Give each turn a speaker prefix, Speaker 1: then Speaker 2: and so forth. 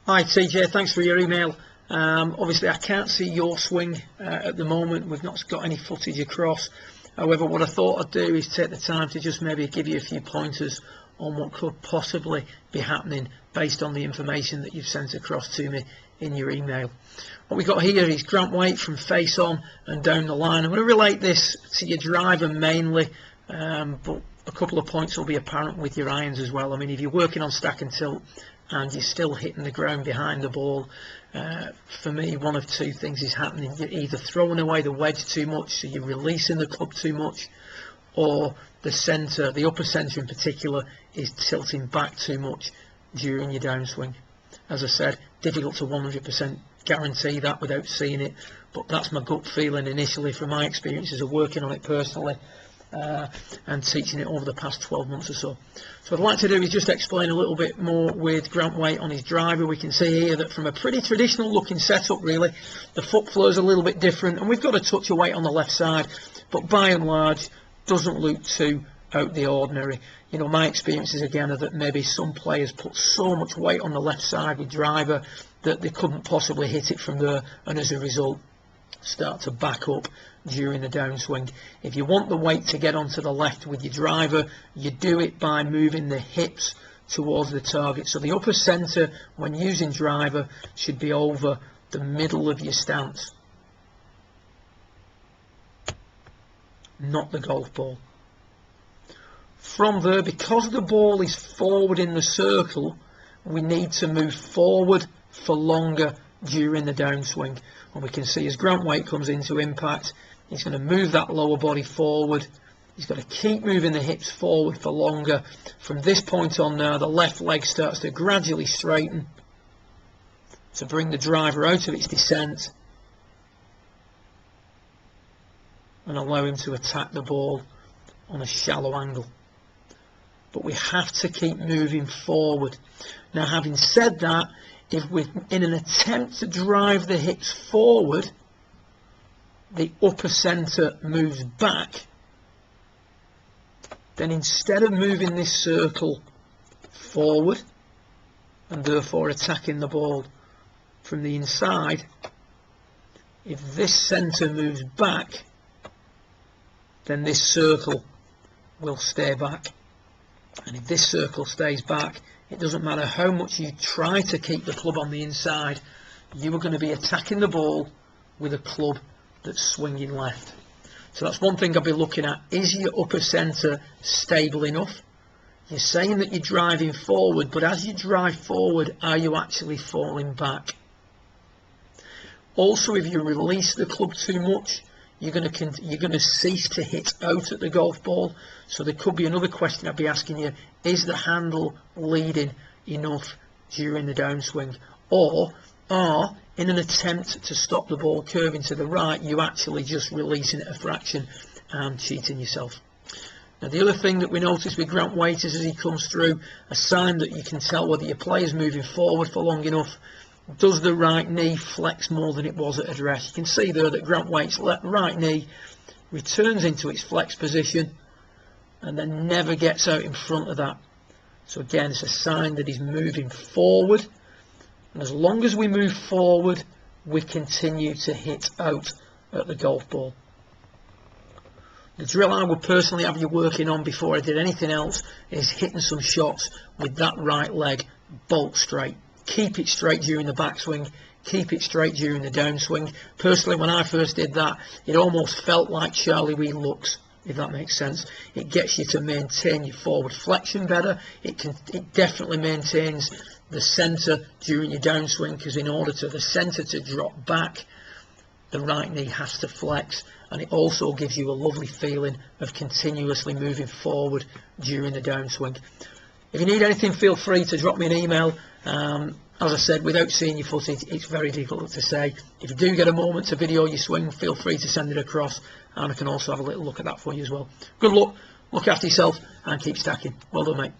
Speaker 1: Hi TeeJay, thanks for your email. Obviously I can't see your swing at the moment. We've not got any footage across. However, what I thought I'd do is take the time to just maybe give you a few pointers on what could possibly be happening based on the information that you've sent across to me in your email. What we've got here is grant weight from face on and down the line. I'm going to relate this to your driver mainly, but a couple of points will be apparent with your irons as well. I mean, if you're working on stack and tilt and you're still hitting the ground behind the ball, for me one of two things is happening. You're either throwing away the wedge too much, so you're releasing the club too much, or the centre, the upper centre in particular, is tilting back too much during your downswing. As I said, difficult to 100% guarantee that without seeing it, but that's my gut feeling initially from my experiences of working on it personally and teaching it over the past 12 months or so. So what I'd like to do is just explain a little bit more with grant weight on his driver. We can see here that from a pretty traditional looking setup, really, the foot flow is a little bit different, and we've got a touch of weight on the left side, but by and large doesn't look too out the ordinary. You know, my experiences again are that maybe some players put so much weight on the left side with driver that they couldn't possibly hit it from there, and as a result start to back up during the downswing. If you want the weight to get onto the left with your driver, you do it by moving the hips towards the target. So the upper centre when using driver should be over the middle of your stance, not the golf ball. From there, because the ball is forward in the circle, we need to move forward for longer during the downswing. And we can see as grant weight comes into impact, he's going to move that lower body forward. He's got to keep moving the hips forward for longer. From this point on now, the left leg starts to gradually straighten to bring the driver out of its descent and allow him to attack the ball on a shallow angle. But we have to keep moving forward. Now, having said that, if we're in an attempt to drive the hips forward, the upper centre moves back, then instead of moving this circle forward and therefore attacking the ball from the inside, if this centre moves back, then this circle will stay back. And if this circle stays back, it doesn't matter how much you try to keep the club on the inside, you are going to be attacking the ball with a club that's swinging left. So that's one thing I'll be looking at. Is your upper centre stable enough? You're saying that you're driving forward, but as you drive forward, are you actually falling back? Also, if you release the club too much, you're going to cease to hit out at the golf ball. So there could be another question I'd be asking you: is the handle leading enough during the downswing, or are, in an attempt to stop the ball curving to the right, you actually just releasing it a fraction and cheating yourself? Now, the other thing that we notice with grant weight is as he comes through, a sign that you can tell whether your player's moving forward for long enough. Does the right knee flex more than it was at address? You can see there that grant weight's right knee returns into its flex position and then never gets out in front of that. So again, it's a sign that he's moving forward, and as long as we move forward, we continue to hit out at the golf ball. The drill I would personally have you working on before I did anything else is hitting some shots with that right leg bolt straight. Keep it straight during the backswing, keep it straight during the downswing. Personally, when I first did that, it almost felt like Charlie Wee looks, if that makes sense. It gets you to maintain your forward flexion better. It definitely maintains the centre during your downswing, because in order for the centre to drop back, the right knee has to flex, and it also gives you a lovely feeling of continuously moving forward during the downswing. If you need anything, feel free to drop me an email. As I said, without seeing your footage, it's very difficult to say. If you do get a moment to video your swing, feel free to send it across, and I can also have a little look at that for you as well. Good luck, look after yourself, and keep stacking. Well done, mate.